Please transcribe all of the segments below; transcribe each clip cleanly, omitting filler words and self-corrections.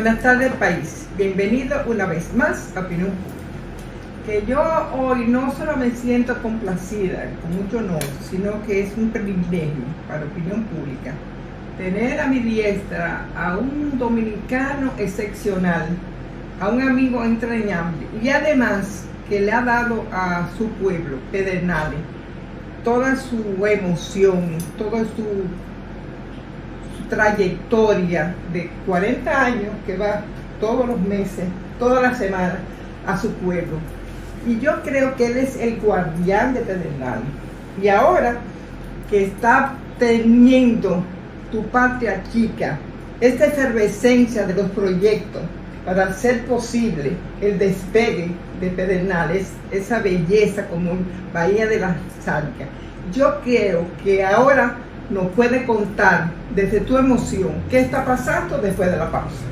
Buenas tardes, país. Bienvenido una vez más a Opinión Pública. Que yo hoy no solo me siento complacida, con mucho honor, sino que es un privilegio para Opinión Pública tener a mi diestra a un dominicano excepcional, a un amigo entrañable y además que le ha dado a su pueblo, Pedernales, toda su emoción, toda su trayectoria de 40 años que va todos los meses, todas las semanas a su pueblo. Y yo creo que él es el guardián de Pedernales. Y ahora que está teniendo Tu Patria Chica, esta efervescencia de los proyectos para hacer posible el despegue de Pedernales, esa belleza como Bahía de las Charcas, yo creo que ahora nos puede contar desde tu emoción qué está pasando después de la pausa.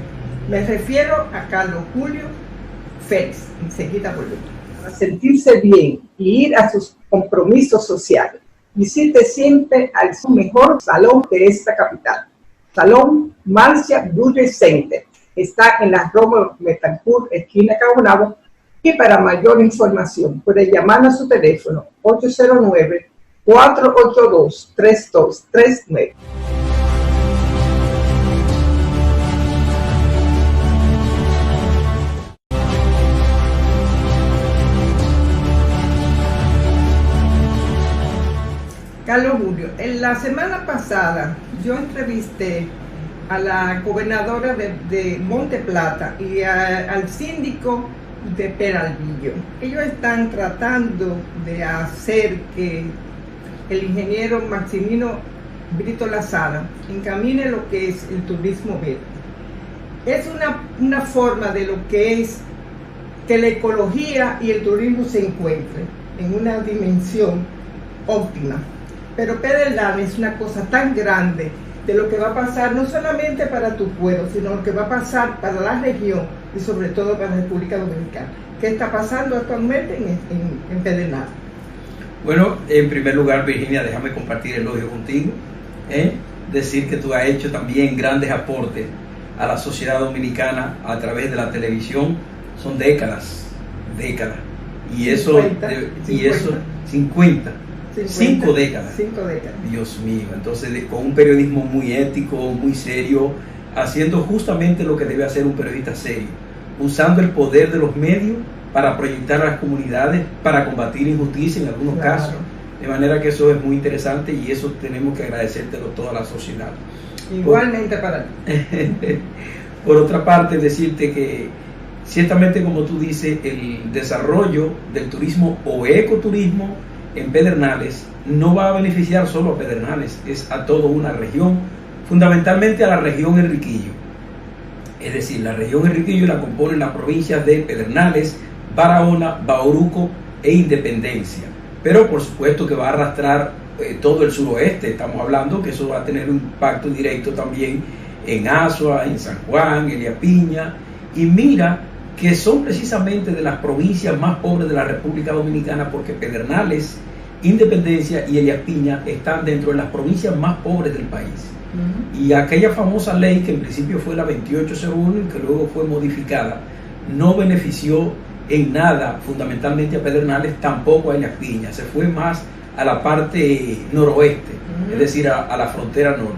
Me refiero a Carlos Julio Félix. Enseguida volvemos. Para sentirse bien y ir a sus compromisos sociales, visite siempre al su mejor salón de esta capital, Salón Marcia Beauty Center. Está en la Rómulo Betancourt, esquina Cabonabo, y para mayor información puede llamar a su teléfono 809-482-3239. Carlos Julio, en la semana pasada yo entrevisté a la gobernadora de Monte Plata y al síndico de Peralvillo. Ellos están tratando de hacer que el ingeniero Maximino Brito Lazara encamine lo que es el turismo verde. Es una forma de lo que es que la ecología y el turismo se encuentren en una dimensión óptima. Pero Pedernales es una cosa tan grande de lo que va a pasar no solamente para tu pueblo, sino lo que va a pasar para la región y sobre todo para la República Dominicana. ¿Qué está pasando actualmente en Pedernales? Bueno, en primer lugar, Virginia, déjame compartir el elogio contigo. Decir que tú has hecho también grandes aportes a la sociedad dominicana a través de la televisión. Son décadas. Y eso, 50. 5 décadas. 5 décadas. Dios mío, entonces con un periodismo muy ético, muy serio, haciendo justamente lo que debe hacer un periodista serio, usando el poder de los medios para proyectar a las comunidades, para combatir injusticia en algunos casos, de manera que eso es muy interesante y eso tenemos que agradecértelo toda la sociedad. Igualmente para ti. Por otra parte, decirte que ciertamente, como tú dices, el desarrollo del turismo o ecoturismo en Pedernales no va a beneficiar solo a Pedernales, es a toda una región, fundamentalmente a la región Enriquillo. Es decir, la región Enriquillo la componen las provincias de Pedernales, Barahona, Bauruco e Independencia. Pero por supuesto que va a arrastrar todo el suroeste. Estamos hablando que eso va a tener un impacto directo también en Azua, en San Juan, Elías Piña. Y mira que son precisamente de las provincias más pobres de la República Dominicana, porque Pedernales, Independencia y Elías Piña están dentro de las provincias más pobres del país. Y aquella famosa ley que en principio fue la 2801 y que luego fue modificada, no benefició en nada fundamentalmente a Pedernales, tampoco a Elías Piña, se fue más a la parte noroeste, es decir, a la frontera norte.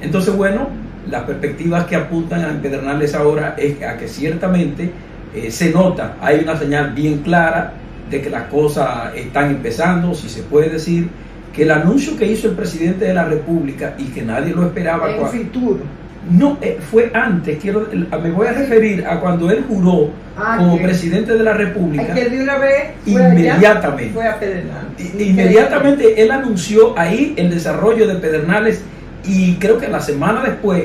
Entonces, bueno, las perspectivas que apuntan a Pedernales ahora es a que ciertamente se nota, hay una señal bien clara de que las cosas están empezando, si se puede decir, que el anuncio que hizo el presidente de la República y que nadie lo esperaba. En futuro. No, fue antes, me voy a referir a cuando él juró como presidente de la República. Que de una vez inmediatamente. Fue a Pedernales. Inmediatamente él anunció ahí el desarrollo de Pedernales y creo que la semana después,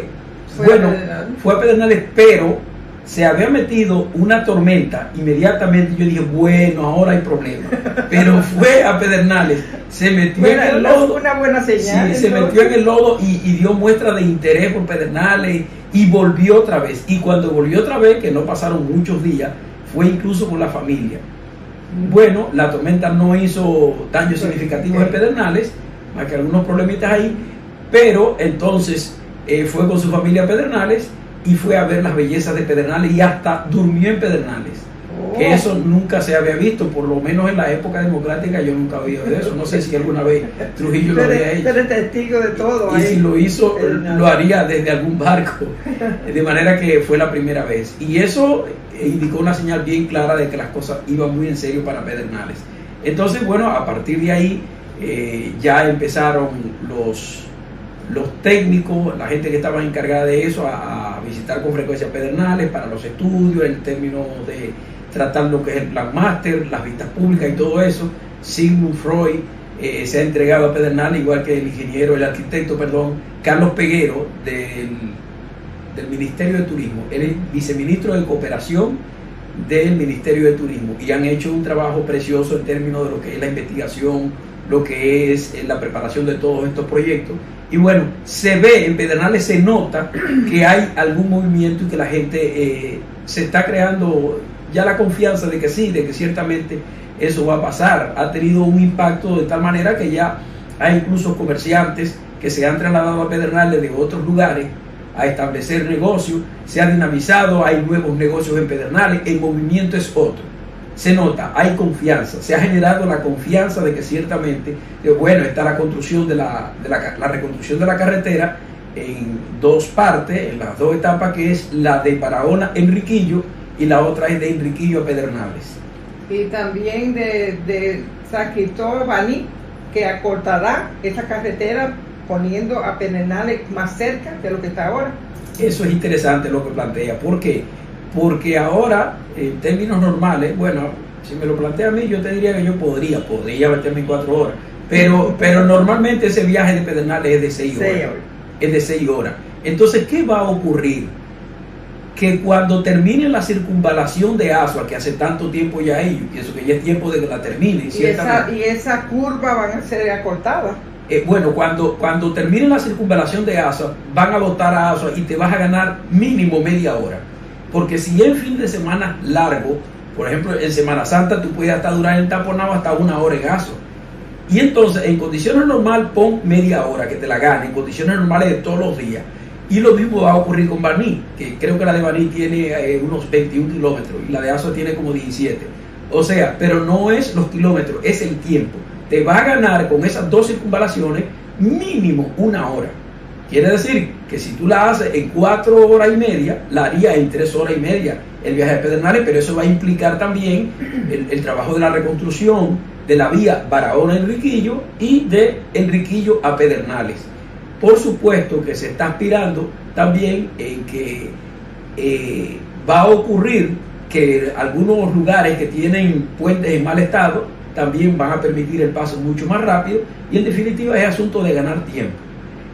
fue a Pedernales, pero se había metido una tormenta. Inmediatamente yo dije, bueno, ahora hay problema. Pero fue a Pedernales, se metió en el lodo. Una buena señal. Sí, se metió en el lodo y dio muestra de interés por Pedernales y volvió otra vez. Y cuando volvió otra vez, que no pasaron muchos días, fue incluso con la familia. Bueno, la tormenta no hizo daños significativos en Pedernales, más que algunos problemitas ahí, pero entonces fue con su familia a Pedernales y fue a ver las bellezas de Pedernales y hasta durmió en Pedernales. Que eso nunca se había visto, por lo menos en la época democrática yo nunca había oído de eso. No sé si alguna vez Trujillo lo había hecho. Pero testigo de todo. Y si lo hizo, lo haría desde algún barco. De manera que fue la primera vez. Y eso indicó una señal bien clara de que las cosas iban muy en serio para Pedernales. Entonces, bueno, a partir de ahí ya empezaron los técnicos, la gente que estaba encargada de eso, a visitar con frecuencia Pedernales para los estudios, en términos de tratar lo que es el plan máster, las vistas públicas y todo eso. Sigmund Freud se ha entregado a Pedernales, igual que el arquitecto, Carlos Peguero, del Ministerio de Turismo. Él es viceministro de Cooperación del Ministerio de Turismo y han hecho un trabajo precioso en términos de lo que es la investigación, lo que es la preparación de todos estos proyectos. Y bueno, se ve, en Pedernales se nota que hay algún movimiento y que la gente se está creando ya la confianza de que sí, de que ciertamente eso va a pasar. Ha tenido un impacto de tal manera que ya hay incluso comerciantes que se han trasladado a Pedernales de otros lugares a establecer negocios, se ha dinamizado, hay nuevos negocios en Pedernales, el movimiento es otro. Se nota, hay confianza, se ha generado la confianza de que ciertamente, bueno, está la construcción la reconstrucción de la carretera en dos partes, en las dos etapas, que es la de Barahona Enriquillo y la otra es de Enriquillo a Pedernales. Y también de San Cristóbal Baní, que acortará esa carretera poniendo a Pedernales más cerca de lo que está ahora. Eso es interesante lo que plantea. ¿Por qué? Porque ahora, en términos normales, bueno, si me lo plantea a mí, yo te diría que yo podría meterme en 4 horas. Pero normalmente ese viaje de Pedernales es de 6 horas. Es de 6 horas. Entonces, ¿qué va a ocurrir? Que cuando termine la circunvalación de Asua, que hace tanto tiempo ya hay, yo pienso que ya es tiempo de que la termine. Y esa curva van a ser acortadas. Bueno, cuando termine la circunvalación de Asua, van a botar a Asua y te vas a ganar mínimo media hora. Porque si es fin de semana largo, por ejemplo, en Semana Santa, tú puedes hasta durar el taponado hasta 1 hora en Asua. Y entonces, en condiciones normales, pon media hora que te la gane, en condiciones normales de todos los días. Y lo mismo va a ocurrir con Baní, que creo que la de Baní tiene unos 21 kilómetros y la de Asua tiene como 17. O sea, pero no es los kilómetros, es el tiempo. Te va a ganar con esas 2 circunvalaciones mínimo 1 hora. Quiere decir que si tú la haces en 4 horas y media, la harías en 3 horas y media el viaje de Pedernales, pero eso va a implicar también el trabajo de la reconstrucción de la vía Barahona-Enriquillo y de Enriquillo a Pedernales. Por supuesto que se está aspirando también en que va a ocurrir que algunos lugares que tienen puentes en mal estado también van a permitir el paso mucho más rápido y en definitiva es asunto de ganar tiempo.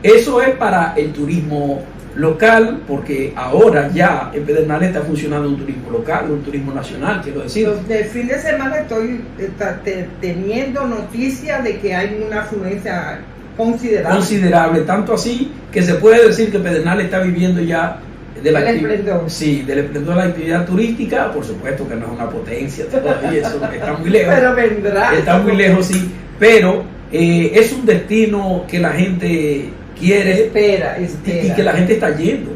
Eso es para el turismo local, porque ahora ya en Pedernales está funcionando un turismo local, un turismo nacional, quiero decir. Del fin de semana estoy teniendo noticias de que hay una afluencia considerable, tanto así que se puede decir que Pedernales está viviendo ya del esplendor. Sí, del esplendor de la actividad turística. Por supuesto que no es una potencia todavía, eso está muy lejos. Pero vendrá. Está muy lejos, sí, pero es un destino que la gente quiere, espera. Y que la gente está yendo,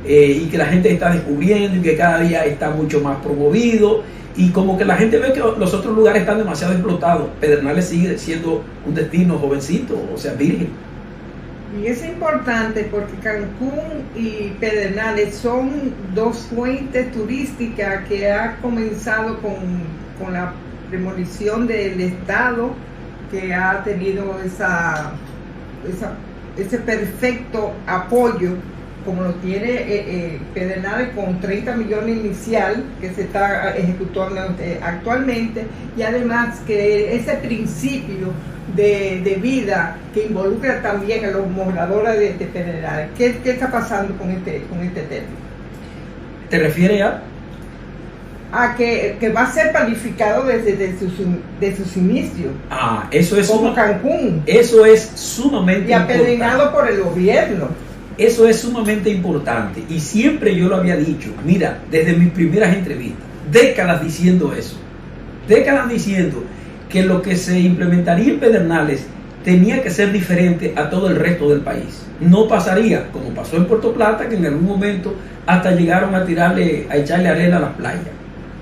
sí. Y que la gente está descubriendo y que cada día está mucho más promovido y como que la gente ve que los otros lugares están demasiado explotados. Pedernales sigue siendo un destino jovencito, o sea, virgen. Y es importante porque Cancún y Pedernales son 2 fuentes turísticas que ha comenzado con la premonición del Estado, que ha tenido ese perfecto apoyo, como lo tiene Pedernales con 30 millones inicial que se está ejecutando actualmente, y además que ese principio de vida que involucra también a los moradores de Pedernales. ¿Qué está pasando con este tema? ¿Te refieres a que va a ser planificado desde sus inicios? Eso es como Cancún. Eso es sumamente importante. Y apedreado por el gobierno. Eso es sumamente importante y siempre yo lo había dicho. Mira, desde mis primeras entrevistas, décadas diciendo eso, décadas diciendo que lo que se implementaría en Pedernales tenía que ser diferente a todo el resto del país. No pasaría, como pasó en Puerto Plata, que en algún momento hasta llegaron a echarle arena a las playas,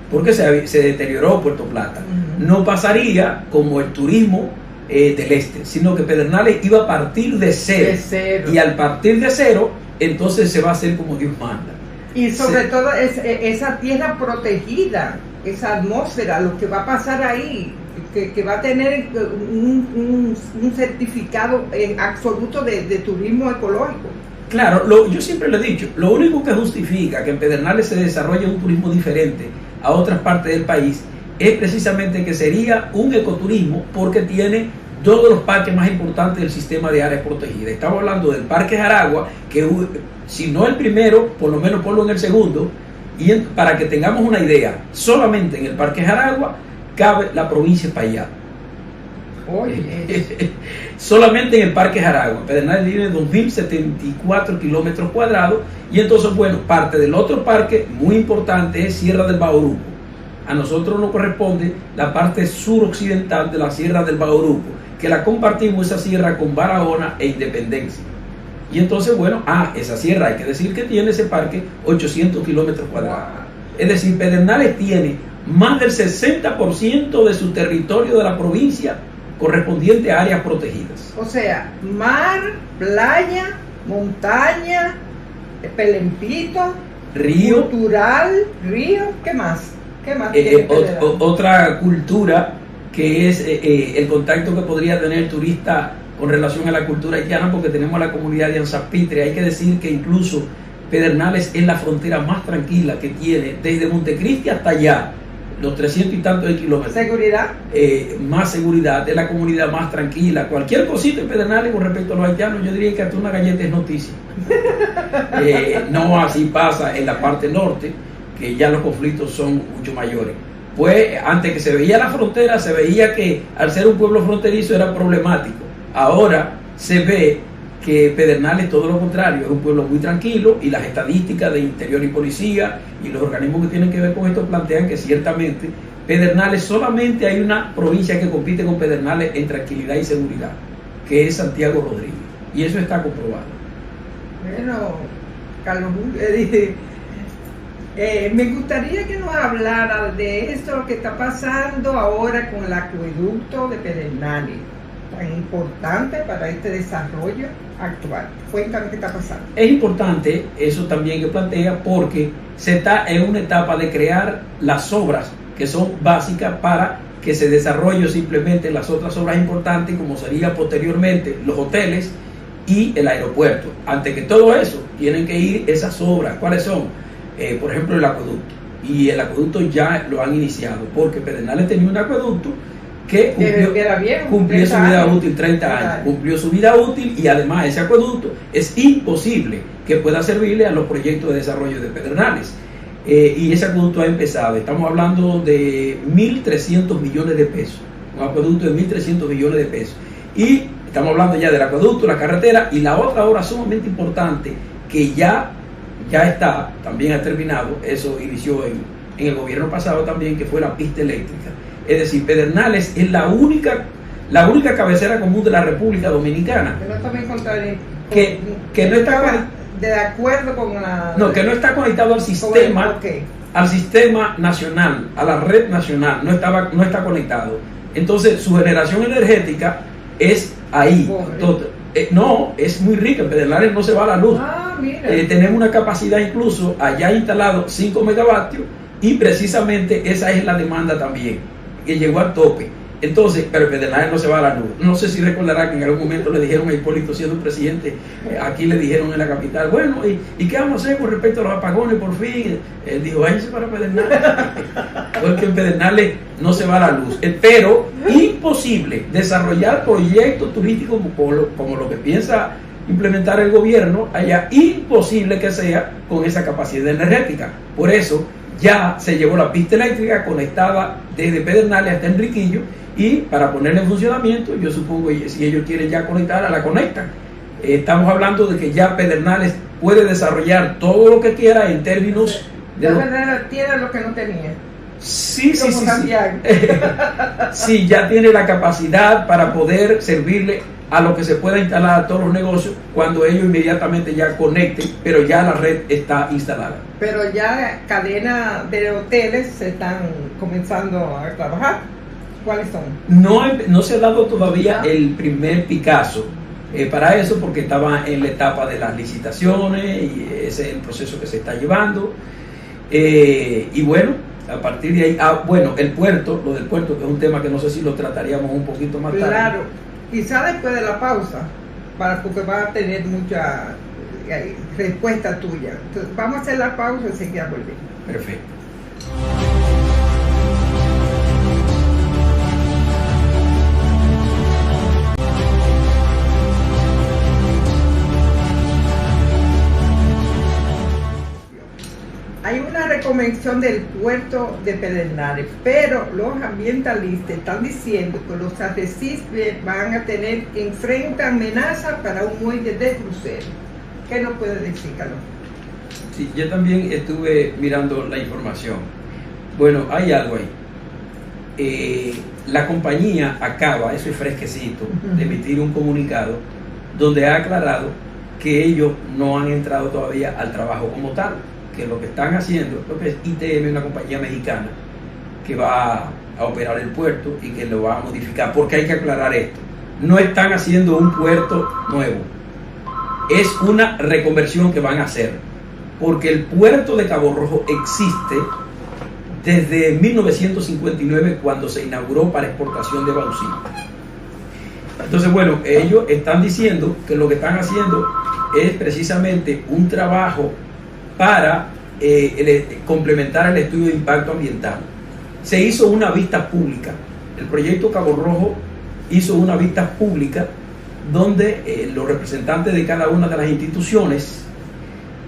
porque se deterioró Puerto Plata. No pasaría como el turismo del este, sino que Pedernales iba a partir de cero. Y al partir de cero, entonces se va a hacer como Dios manda. Y sobre todo esa tierra protegida, esa atmósfera, lo que va a pasar ahí, que va a tener un certificado absoluto de turismo ecológico. Claro, yo siempre le he dicho, lo único que justifica que en Pedernales se desarrolle un turismo diferente a otras partes del país es precisamente que sería un ecoturismo, porque tiene dos de los parques más importantes del sistema de áreas protegidas. Estamos hablando del Parque Jaragua, que si no el primero, por lo menos ponlo en el segundo, y para que tengamos una idea, solamente en el Parque Jaragua cabe la provincia de Payá. Solamente en el Parque Jaragua. Pedernales tiene 2.074 kilómetros cuadrados, y entonces, bueno, parte del otro parque muy importante es Sierra del Bauruco. A nosotros nos corresponde la parte suroccidental de la Sierra del Bauruco, que la compartimos esa sierra con Barahona e Independencia. Y entonces, bueno, esa sierra, hay que decir que tiene ese parque 800 kilómetros cuadrados. Es decir, Pedernales tiene más del 60% de su territorio de la provincia correspondiente a áreas protegidas. O sea, mar, playa, montaña, pelempito, río, cultural, río, ¿qué más? Otra cultura que es el contacto que podría tener el turista con relación a la cultura haitiana, porque tenemos la comunidad de Anzapitre. Hay que decir que incluso Pedernales es la frontera más tranquila que tiene, desde Montecristi hasta allá, los 300 y tantos de kilómetros. ¿Seguridad? Más seguridad, es la comunidad más tranquila. Cualquier cosita en Pedernales con respecto a los haitianos, yo diría que hasta una galleta es noticia. No así pasa en la parte norte, que ya los conflictos son mucho mayores. Pues antes que se veía la frontera, se veía que al ser un pueblo fronterizo era problemático. Ahora se ve que Pedernales, todo lo contrario, es un pueblo muy tranquilo, y las estadísticas de Interior y Policía y los organismos que tienen que ver con esto plantean que ciertamente Pedernales, solamente hay una provincia que compite con Pedernales en tranquilidad y seguridad, que es Santiago Rodríguez, y eso está comprobado. Bueno, Carlos, me gustaría que nos hablara de esto que está pasando ahora con el acueducto de Pedernales, tan importante para este desarrollo actual. Cuéntame qué está pasando. Es importante eso también que plantea, porque se está en una etapa de crear las obras que son básicas para que se desarrolle simplemente las otras obras importantes, como sería posteriormente los hoteles y el aeropuerto. Antes que todo eso, tienen que ir esas obras. ¿Cuáles son? Por ejemplo, el acueducto. Y el acueducto ya lo han iniciado, porque Pedernales tenía un acueducto que cumplió su vida útil, 30 años. Cumplió su vida útil, y además ese acueducto es imposible que pueda servirle a los proyectos de desarrollo de Pedernales. Y ese acueducto ha empezado. Estamos hablando de 1.300 millones de pesos. Un acueducto de 1.300 millones de pesos. Y estamos hablando ya del acueducto, la carretera, y la otra obra sumamente importante que ya está, también ha terminado. Eso inició en el gobierno pasado también, que fue la pista eléctrica. Es decir, Pedernales es la única cabecera común de la República Dominicana que no está de acuerdo con la... No, que no está conectado al sistema, al sistema nacional, a la red nacional, no está conectado. Entonces, su generación energética es ahí. Entonces, no, es muy rica. En Pedernales no se va la luz. Tenemos una capacidad incluso allá instalado 5 megavatios, y precisamente esa es la demanda también, que llegó al tope. Entonces, pero Pedernales no se va a la luz. No sé si recordará que en algún momento le dijeron a Hipólito, siendo presidente, aquí le dijeron en la capital, bueno, ¿y qué vamos a hacer con respecto a los apagones por fin? Él dijo, váyanse para Pedernales, porque en Pedernales no se va a la luz. Pero imposible desarrollar proyectos turísticos como lo que piensa implementar el gobierno allá, imposible que sea con esa capacidad energética. Por eso ya se llevó la pista eléctrica conectada desde Pedernales hasta Enriquillo, y para ponerla en funcionamiento, yo supongo que si ellos quieren ya conectarla, la conectan. Estamos hablando de que ya Pedernales puede desarrollar todo lo que quiera en términos de... tiene lo que no tenía. Sí, sí, como sí, sí. Santiago. Sí, ya tiene la capacidad para poder servirle a lo que se pueda instalar a todos los negocios cuando ellos inmediatamente ya conecten, pero ya la red está instalada. Pero ya cadenas de hoteles se están comenzando a trabajar. ¿Cuáles son? No se ha dado todavía el primer Picasso para eso, porque estaba en la etapa de las licitaciones y ese es el proceso que se está llevando. Y bueno, a partir de ahí, bueno, el puerto, lo del puerto, que es un tema que no sé si lo trataríamos un poquito más tarde. Claro, quizá después de la pausa, porque va a tener mucha respuesta tuya. Entonces, vamos a hacer la pausa y enseguida volvemos. Perfecto. Hay una reconvención del puerto de Pedernales, pero los ambientalistas están diciendo que los arrecifes van a tener enfrente amenaza para un muelle de crucero. ¿Qué nos puede decir, Carlos? Sí, yo también estuve mirando la información. Bueno, hay algo ahí. La compañía acaba, eso es fresquecito, de emitir un comunicado donde ha aclarado que ellos no han entrado todavía al trabajo como tal, que lo que están haciendo, lo que es ITM, una compañía mexicana que va a operar el puerto y que lo va a modificar, porque hay que aclarar esto, no están haciendo un puerto nuevo, es una reconversión que van a hacer, porque el puerto de Cabo Rojo existe desde 1959, cuando se inauguró para exportación de bauxita. Entonces, bueno, ellos están diciendo que lo que están haciendo es precisamente un trabajo para complementar el estudio de impacto ambiental. Se hizo una vista pública. El proyecto Cabo Rojo hizo una vista pública donde los representantes de cada una de las instituciones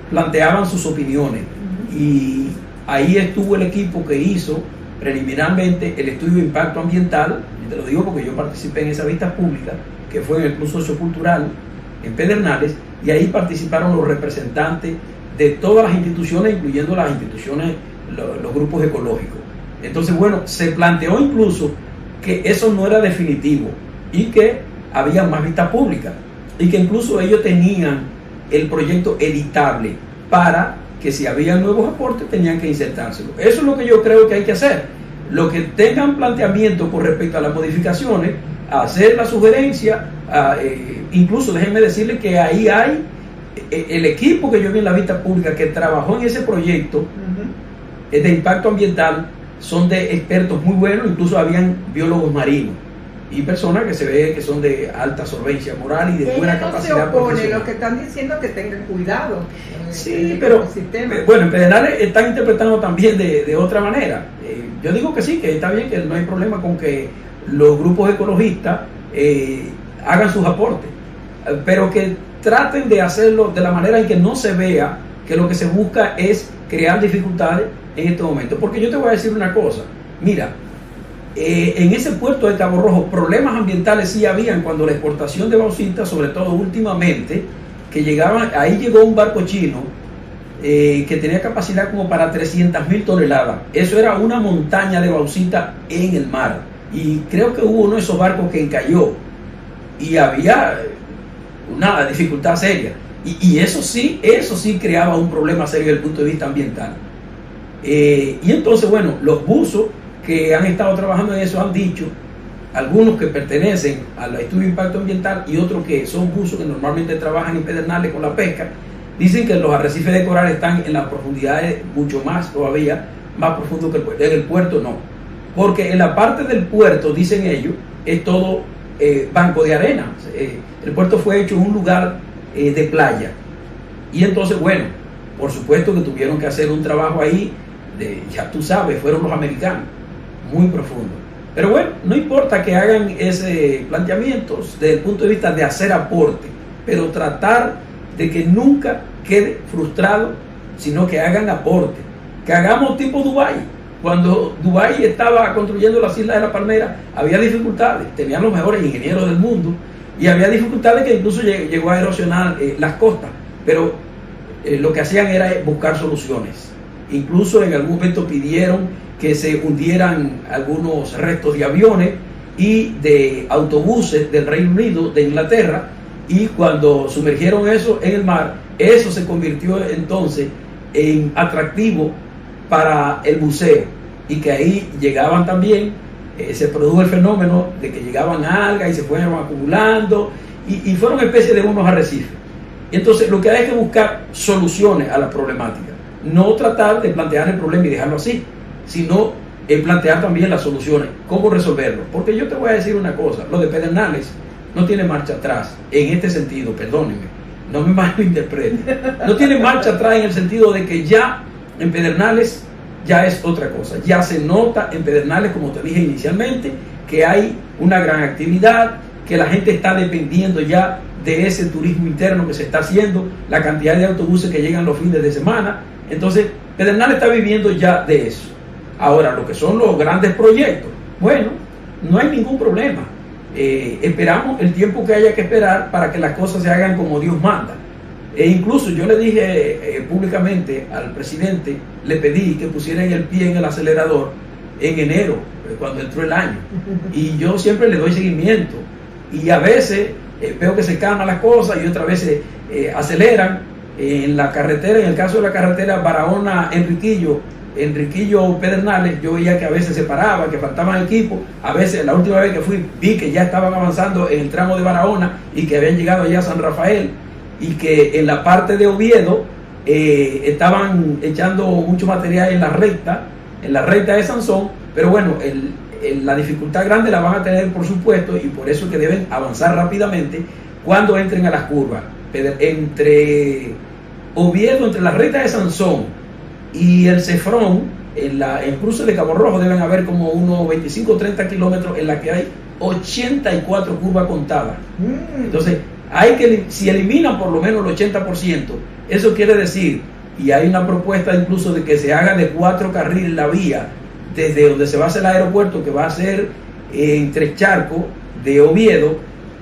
planteaban sus opiniones. Y ahí estuvo el equipo que hizo preliminarmente el estudio de impacto ambiental. Te lo digo porque yo participé en esa vista pública, que fue en el Club Sociocultural en Pedernales, y ahí participaron los representantes de todas las instituciones, incluyendo las instituciones, los grupos ecológicos. Entonces, bueno, se planteó incluso que eso no era definitivo y que había más vistas públicas y que incluso ellos tenían el proyecto editable para que si había nuevos aportes tenían que insertárselo. Eso es lo que yo creo que hay que hacer. Los que tengan planteamiento con respecto a las modificaciones, hacer la sugerencia, incluso déjenme decirles que ahí hay el equipo que yo vi en la vista pública que trabajó en ese proyecto de impacto ambiental, son de expertos muy buenos, incluso habían biólogos marinos y personas que se ve que son de alta solvencia moral y de buena capacidad profesional. Lo que están diciendo que tengan cuidado. Sí, pero bueno, en Pedernales están interpretando también de otra manera. Yo digo que sí, que está bien, que no hay problema con que los grupos ecologistas hagan sus aportes, pero que traten de hacerlo de la manera en que no se vea que lo que se busca es crear dificultades en este momento. Porque yo te voy a decir una cosa, mira, en ese puerto de Cabo Rojo problemas ambientales sí habían cuando la exportación de bauxita, sobre todo últimamente, que llegaban, ahí llegó un barco chino que tenía capacidad como para 300.000 toneladas. Eso era una montaña de bauxita en el mar, y creo que hubo uno de esos barcos que encalló y había una dificultad seria, y eso sí creaba un problema serio desde el punto de vista ambiental. Y entonces, bueno, los buzos que han estado trabajando en eso han dicho, algunos que pertenecen al estudio de impacto ambiental y otros que son buzos que normalmente trabajan en Pedernales con la pesca, dicen que los arrecifes de coral están en las profundidades mucho más, todavía más profundo que el puerto. En el puerto no, porque en la parte del puerto, dicen ellos, es todo banco de arena. El puerto fue hecho en un lugar de playa, y entonces, bueno, por supuesto que tuvieron que hacer un trabajo ahí, ya tú sabes, fueron los americanos, muy profundo. Pero bueno, no importa que hagan ese planteamiento desde el punto de vista de hacer aporte, pero tratar de que nunca quede frustrado, sino que hagan aporte, que hagamos tipo Dubái. Cuando Dubái estaba construyendo las Islas de la Palmera, había dificultades, tenían los mejores ingenieros del mundo, y había dificultades que incluso llegó a erosionar las costas, pero lo que hacían era buscar soluciones. incluso en algún momento pidieron que se hundieran algunos restos de aviones y de autobuses del Reino Unido, de Inglaterra, y cuando sumergieron eso en el mar, eso se convirtió entonces en atractivo para el buceo, y que ahí llegaban también, se produjo el fenómeno de que llegaban algas y se fueron acumulando, y fueron especie de unos arrecifes. Y entonces lo que hay que buscar soluciones a la problemática, no tratar de plantear el problema y dejarlo así, sino plantear también las soluciones, cómo resolverlo. Porque yo te voy a decir una cosa, lo de Pedernales no tiene marcha atrás en este sentido, perdónenme, no me malinterpreten, no tiene marcha atrás en el sentido de que ya en Pedernales ya es otra cosa, ya se nota en Pedernales, como te dije inicialmente, que hay una gran actividad, que la gente está dependiendo ya de ese turismo interno que se está haciendo, la cantidad de autobuses que llegan los fines de semana. Entonces Pedernales está viviendo ya de eso. Ahora, lo que son los grandes proyectos, bueno, no hay ningún problema. Esperamos el tiempo que haya que esperar para que las cosas se hagan como Dios manda. E incluso yo le dije públicamente al presidente, le pedí que pusiera el pie en el acelerador en enero, cuando entró el año. Y yo siempre le doy seguimiento. Y a veces veo que se calman las cosas y otras veces aceleran. En la carretera, en el caso de la carretera Barahona-Enriquillo Pedernales, yo veía que a veces se paraba, que faltaban equipos. A veces, la última vez que fui, vi que ya estaban avanzando en el tramo de Barahona y que habían llegado ya a San Rafael, y que en la parte de Oviedo estaban echando mucho material en la recta de Sansón. Pero bueno, la dificultad grande la van a tener, por supuesto, y por eso que deben avanzar rápidamente cuando entren a las curvas. Entre Oviedo, entre la recta de Sansón y el Cefrón, en el cruce de Cabo Rojo, deben haber como unos 25 o 30 kilómetros en la que hay 84 curvas contadas. Entonces, si eliminan por lo menos el 80%, eso quiere decir, y hay una propuesta incluso de que se haga de 4 carriles la vía, desde donde se va a hacer el aeropuerto, que va a ser entre Charco de Oviedo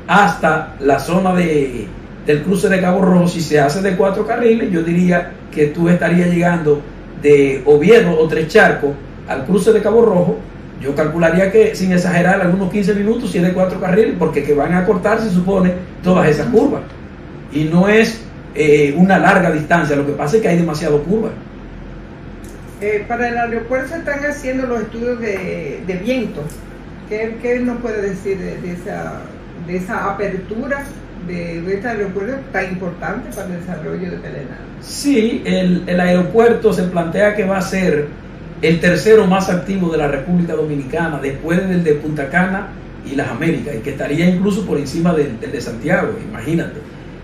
hasta la zona del cruce de Cabo Rojo. Si se hace de 4 carriles, yo diría que tú estarías llegando de Oviedo o Tres Charcos al cruce de Cabo Rojo. Yo calcularía que, sin exagerar, algunos 15 minutos, si es de 4 carriles, porque que van a cortar, se supone, todas esas curvas. Y no es una larga distancia, lo que pasa es que hay demasiado curvas. Para el aeropuerto se están haciendo los estudios de viento. ¿Qué nos puede decir de esa apertura de este aeropuerto tan importante para el desarrollo de Pedernales? Sí, el aeropuerto se plantea que va a ser el tercero más activo de la República Dominicana, después del de Punta Cana y las Américas, y que estaría incluso por encima del de Santiago, imagínate.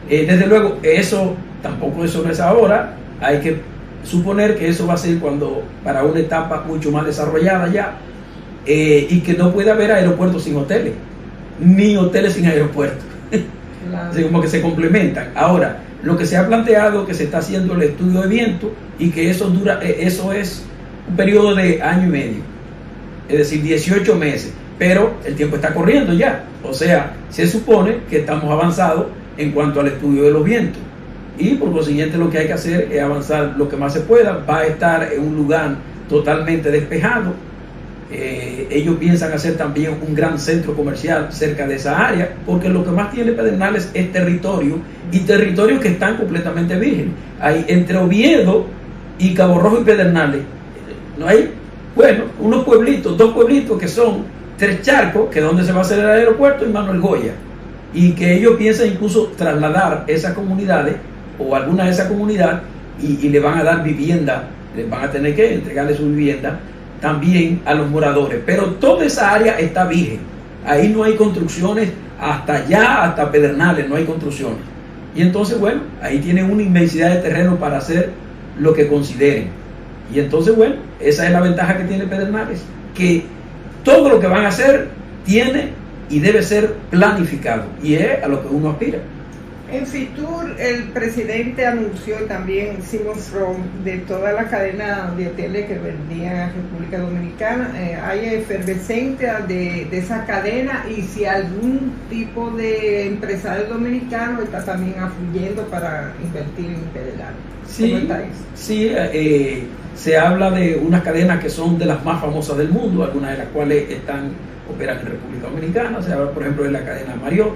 Desde luego, eso tampoco eso no es ahora, hay que suponer que eso va a ser para una etapa mucho más desarrollada ya, y que no puede haber aeropuertos sin hoteles, ni hoteles sin aeropuertos. Así como que se complementan. Ahora, lo que se ha planteado, que se está haciendo el estudio de viento, y que eso es un periodo de año y medio, es decir, 18 meses, pero el tiempo está corriendo ya, o sea, se supone que estamos avanzados en cuanto al estudio de los vientos, y por consiguiente lo que hay que hacer es avanzar lo que más se pueda. Va a estar en un lugar totalmente despejado. Ellos piensan hacer también un gran centro comercial cerca de esa área, porque lo que más tiene Pedernales es territorio, y territorios que están completamente vírgenes. Hay entre Oviedo y Cabo Rojo y Pedernales, no hay, bueno, dos pueblitos que son Tres Charcos, que es donde se va a hacer el aeropuerto, y Manuel Goya, y que ellos piensan incluso trasladar esas comunidades o alguna de esas comunidades, y le van a dar vivienda, les van a tener que entregarle su vivienda también a los moradores. Pero toda esa área está virgen, ahí no hay construcciones, hasta Pedernales no hay construcciones, y entonces bueno, ahí tienen una inmensidad de terreno para hacer lo que consideren. Y entonces bueno, esa es la ventaja que tiene Pedernales, que todo lo que van a hacer tiene y debe ser planificado, y es a lo que uno aspira. En Fitur, el presidente anunció también, Simon From, de toda la cadena de hoteles que vendían a República Dominicana, hay efervescencia de esa cadena, y si algún tipo de empresario dominicano está también afluyendo para invertir en Pedernales. Sí, ¿Cómo está eso? sí, se habla de unas cadenas que son de las más famosas del mundo, algunas de las cuales operan en República Dominicana. Se habla, por ejemplo, de la cadena Marriott.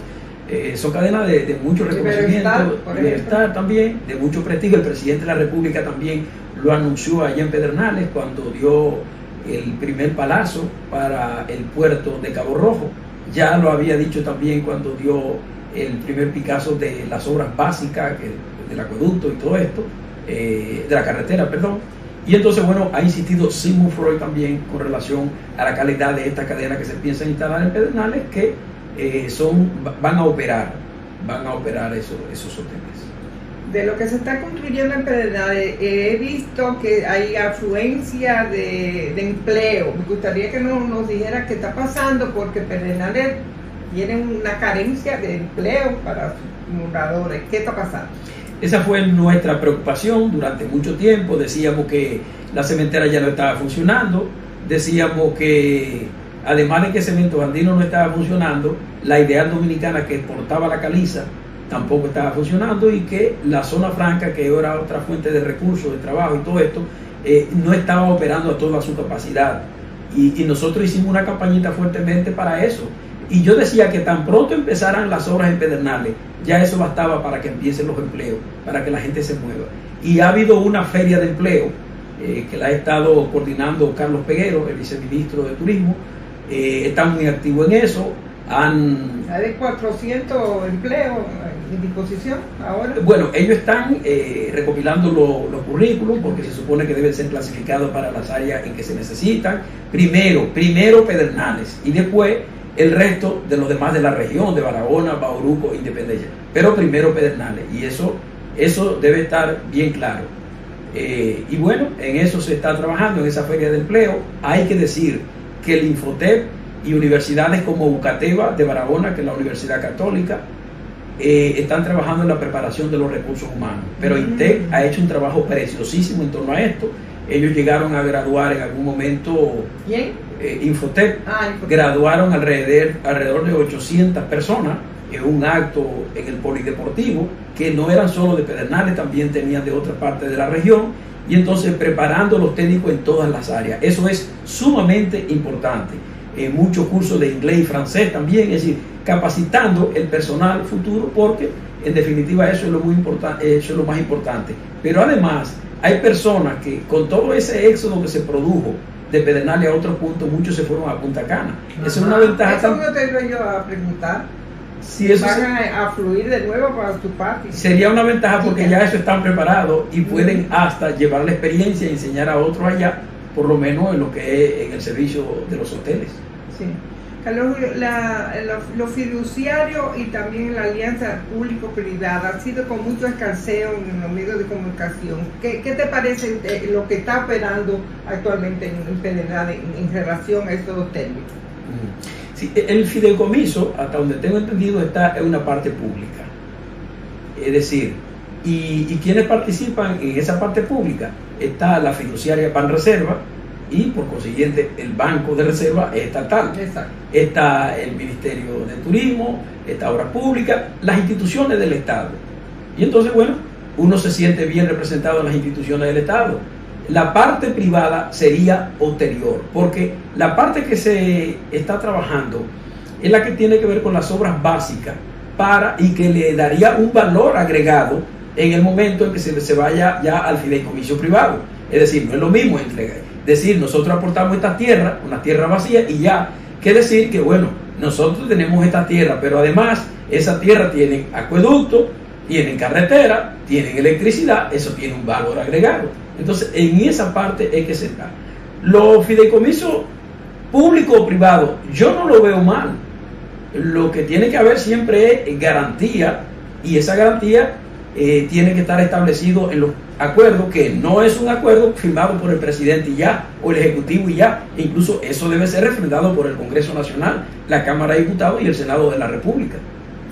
Son cadenas de mucho reconocimiento, Iberostar también, de mucho prestigio. El presidente de la República también lo anunció allá en Pedernales cuando dio el primer palazo para el puerto de Cabo Rojo. Ya lo había dicho también cuando dio el primer Picasso de las obras básicas del acueducto y todo esto, de la carretera, perdón. Y entonces, bueno, ha insistido Sigmund Freud también con relación a la calidad de esta cadena que se piensa instalar en Pedernales, que van a operar esos hoteles. De lo que se está construyendo en Pedernales, he visto que hay afluencia de empleo. Me gustaría que nos dijera qué está pasando, porque Pedernales tiene una carencia de empleo para sus moradores. ¿Qué está pasando? Esa fue nuestra preocupación durante mucho tiempo. Decíamos que la cementera ya no estaba funcionando, decíamos que además de que Cemento Andino no estaba funcionando, la Ideal Dominicana, que exportaba la caliza, tampoco estaba funcionando, y que la zona franca, que era otra fuente de recursos, de trabajo y todo esto, no estaba operando a toda su capacidad. Y nosotros hicimos una campañita fuertemente para eso. Y yo decía que tan pronto empezaran las obras en Pedernales, ya eso bastaba para que empiecen los empleos, para que la gente se mueva. Y ha habido una feria de empleo que la ha estado coordinando Carlos Peguero, el viceministro de Turismo. Están muy activos en eso. Hay de 400 empleos en disposición ahora. Bueno, ellos están recopilando los currículos, porque se supone que deben ser clasificados para las áreas en que se necesitan. Primero Pedernales, y después el resto de los demás de la región, de Barahona, Bauruco, Independencia. Pero primero Pedernales, y eso debe estar bien claro. Y bueno, en eso se está trabajando, en esa feria de empleo. Hay que decir que el Infotep y universidades como Ucateba de Barahona, que es la Universidad Católica, están trabajando en la preparación de los recursos humanos. Pero INTEC ha hecho un trabajo preciosísimo en torno a esto. Ellos llegaron a graduar en algún momento. ¿Quién? Infotep. Graduaron alrededor de 800 personas en un acto en el polideportivo, que no eran solo de Pedernales, también tenían de otra parte de la región, y entonces preparando los técnicos en todas las áreas. Eso es sumamente importante. Muchos cursos de inglés y francés también, es decir, capacitando el personal futuro, porque en definitiva eso es lo muy importante, eso es lo más importante. Pero además hay personas que, con todo ese éxodo que se produjo de Pedernales a otros puntos, muchos se fueron a Punta Cana. Esa es una ventaja. Eso no te iba yo a preguntar. Si eso van a fluir de nuevo para tu parte. Sería una ventaja, porque ya eso están preparados y pueden hasta llevar la experiencia y enseñar a otros allá, por lo menos en lo que es en el servicio de los hoteles. Sí. Carlos, lo fiduciario y también la alianza público-privada ha sido con mucho escanseo en los medios de comunicación. ¿Qué te parece lo que está operando actualmente en Pedernales en relación a estos hoteles? Sí, el fideicomiso, hasta donde tengo entendido, está en una parte pública. Es decir, y quienes participan en esa parte pública, está la fiduciaria Banreserva, y por consiguiente el Banco de Reserva es estatal. Exacto. Está el Ministerio de Turismo, está Obras Públicas, las instituciones del Estado. Y entonces, bueno, uno se siente bien representado en las instituciones del Estado. La parte privada sería posterior, porque la parte que se está trabajando es la que tiene que ver con las obras básicas, y que le daría un valor agregado en el momento en que se vaya ya al fideicomiso privado. Es decir, no es lo mismo decir, nosotros aportamos esta tierra, una tierra vacía, y ya, que decir que, bueno, nosotros tenemos esta tierra, pero además esa tierra tiene acueducto, tienen carretera, tienen electricidad, eso tiene un valor agregado. Entonces, en esa parte hay que sentar. Los fideicomisos público o privado, yo no lo veo mal. Lo que tiene que haber siempre es garantía, y esa garantía tiene que estar establecido en los acuerdos, que no es un acuerdo firmado por el presidente y ya, o el ejecutivo y ya. Incluso eso debe ser refrendado por el Congreso Nacional, la Cámara de Diputados y el Senado de la República.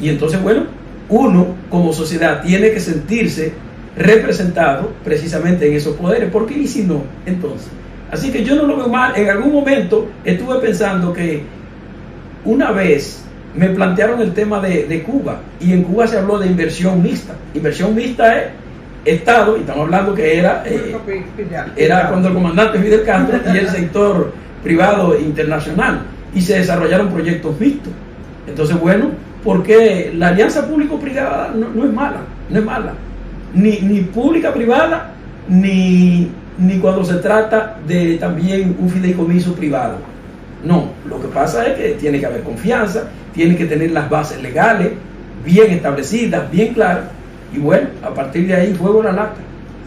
Y entonces, bueno, uno como sociedad tiene que sentirse representado precisamente en esos poderes. ¿Por qué y si no? Entonces, así que yo no lo veo mal. En algún momento estuve pensando que una vez me plantearon el tema de Cuba, y en Cuba se habló de inversión mixta. Inversión mixta es Estado, y estamos hablando que era cuando el comandante Fidel Castro y el sector privado internacional, y se desarrollaron proyectos mixtos. Entonces, bueno, porque la alianza público-privada no es mala, no es mala, ni pública-privada, ni cuando se trata de también un fideicomiso privado. No, lo que pasa es que tiene que haber confianza, tiene que tener las bases legales bien establecidas, bien claras, y bueno, a partir de ahí, fuego a la lata.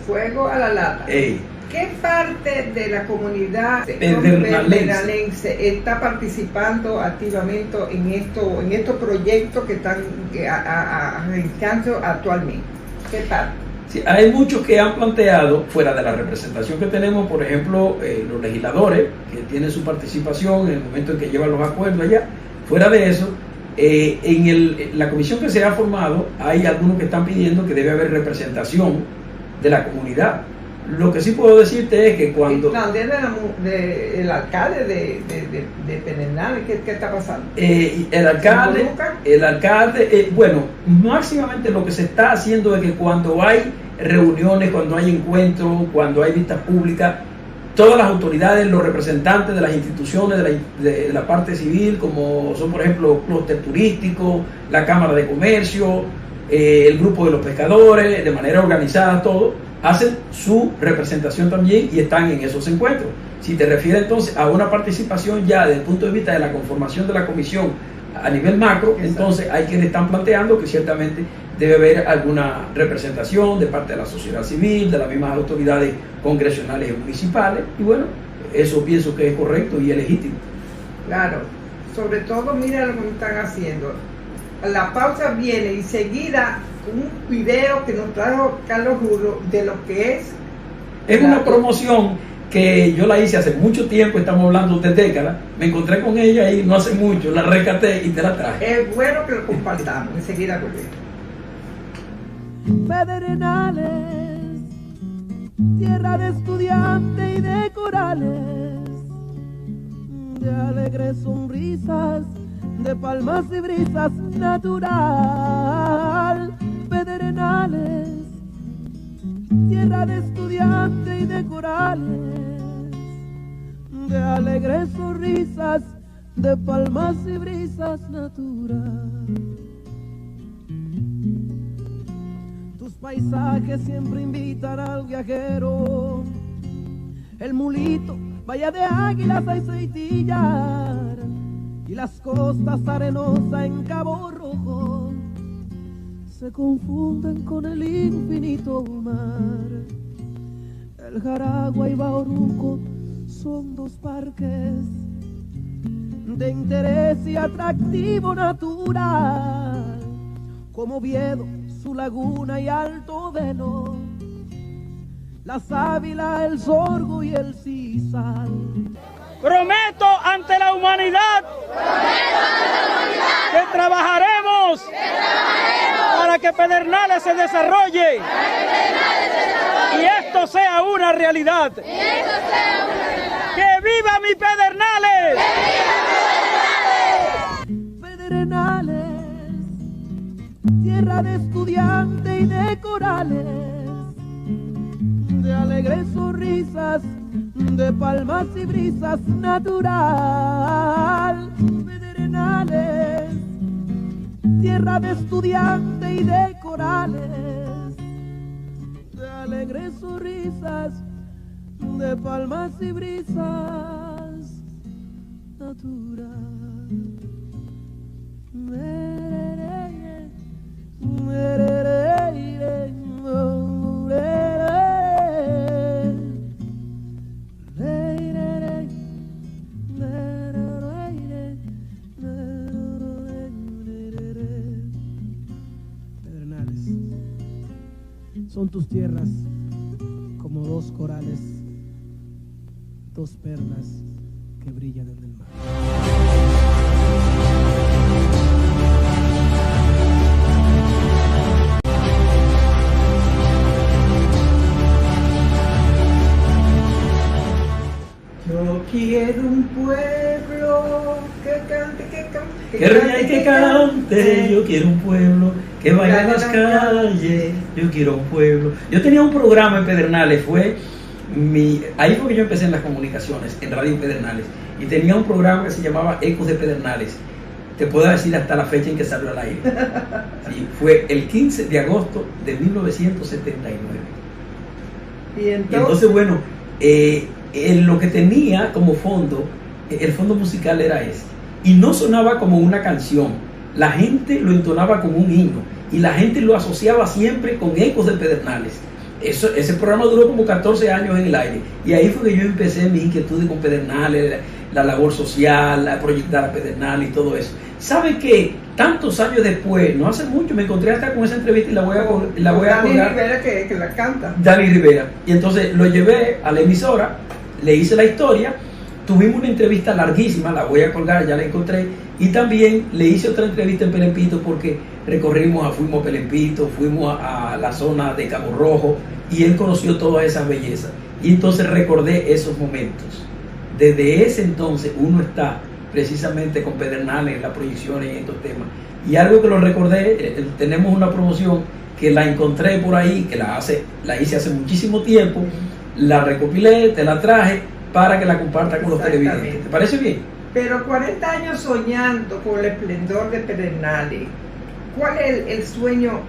Fuego a la lata. ¿Qué parte de la comunidad pedernales está participando activamente en estos proyectos que están arrancando actualmente? ¿Qué parte? Sí, hay muchos que han planteado, fuera de la representación que tenemos, por ejemplo, los legisladores, que tienen su participación en el momento en que llevan los acuerdos allá. Fuera de eso, en la comisión que se ha formado, hay algunos que están pidiendo que debe haber representación de la comunidad. Lo que sí puedo decirte es que cuando... el alcalde de Pedernales, ¿qué está pasando? El alcalde, bueno, máximamente lo que se está haciendo es que cuando hay reuniones, cuando hay encuentros, cuando hay vistas públicas, todas las autoridades, los representantes de las instituciones de la parte civil, como son por ejemplo clúster turístico, la Cámara de Comercio, el grupo de los pescadores, de manera organizada, todo, hacen su representación también y están en esos encuentros. Si te refieres entonces a una participación ya desde el punto de vista de la conformación de la comisión a nivel macro, entonces hay quienes están planteando que ciertamente debe haber alguna representación de parte de la sociedad civil, de las mismas autoridades congresionales y municipales, y bueno, eso pienso que es correcto y es legítimo. Claro, sobre todo mira lo que están haciendo. La pausa viene y seguida un video que nos trajo Carlos Juro de lo que es una promoción que yo la hice hace mucho tiempo, estamos hablando de décadas. Me encontré con ella ahí no hace mucho, la rescaté y te la traje. Es bueno que lo compartamos, enseguida volvemos. Pedernales, tierra de estudiantes y de corales, de alegres sonrisas, de palmas y brisas natural. Pedernales, tierra de estudiantes y de corales, de alegres sonrisas, de palmas y brisas natural. Tus paisajes siempre invitan al viajero, el mulito, valla de águilas a aceitillar, y las costas arenosas en Cabo Rojo se confunden con el infinito mar. El Jaragua y Bauruco son dos parques de interés y atractivo natural, como Oviedo, su laguna y Alto Velo, la sábila, el sorgo y el sisal. Prometo ante la humanidad que trabajaremos para que Pedernales se desarrolle y esto sea una realidad. ¡Que viva mi Pedernales! Pedernales, tierra de estudiantes y de corales, de alegres sonrisas, de palmas y brisas natural. Pedernales, tierra de estudiantes y de corales, de alegres sonrisas, de palmas y brisas natural. Pedernales, son tus tierras como dos corales, dos perlas que brillan en el mar. Que ría y que cante, yo quiero un pueblo, que vaya en las calles, yo quiero un pueblo. Yo tenía un programa en Pedernales, ahí fue que yo empecé en las comunicaciones, en Radio Pedernales, y tenía un programa que se llamaba Ecos de Pedernales. Te puedo decir hasta la fecha en que salió al aire. Sí, fue el 15 de agosto de 1979. Y entonces bueno, lo que tenía como fondo, el fondo musical era ese. Y no sonaba como una canción, la gente lo entonaba como un himno y la gente lo asociaba siempre con Ecos de Pedernales. Ese programa duró como 14 años en el aire y ahí fue que yo empecé mis inquietudes con Pedernales, la labor social, la proyectar a Pedernales y todo eso. ¿Sabe que tantos años después, no hace mucho, me encontré hasta con esa entrevista y la voy a colgar? Dani Rivera que la canta. Dani Rivera. Y entonces lo llevé a la emisora, le hice la historia. Tuvimos una entrevista larguísima, la voy a colgar, ya la encontré. Y también le hice otra entrevista en Pelempito porque fuimos a Pelempito, fuimos a la zona de Cabo Rojo y él conoció todas esas bellezas. Y entonces recordé esos momentos. Desde ese entonces uno está precisamente con Pedernales en las proyecciones y en estos temas. Y algo que lo recordé, tenemos una promoción que la encontré por ahí, que la hice hace muchísimo tiempo, la recopilé, te la traje para que la comparta con los televidentes. ¿Te parece bien? Pero 40 años soñando con el esplendor de Pedernales, ¿cuál es el sueño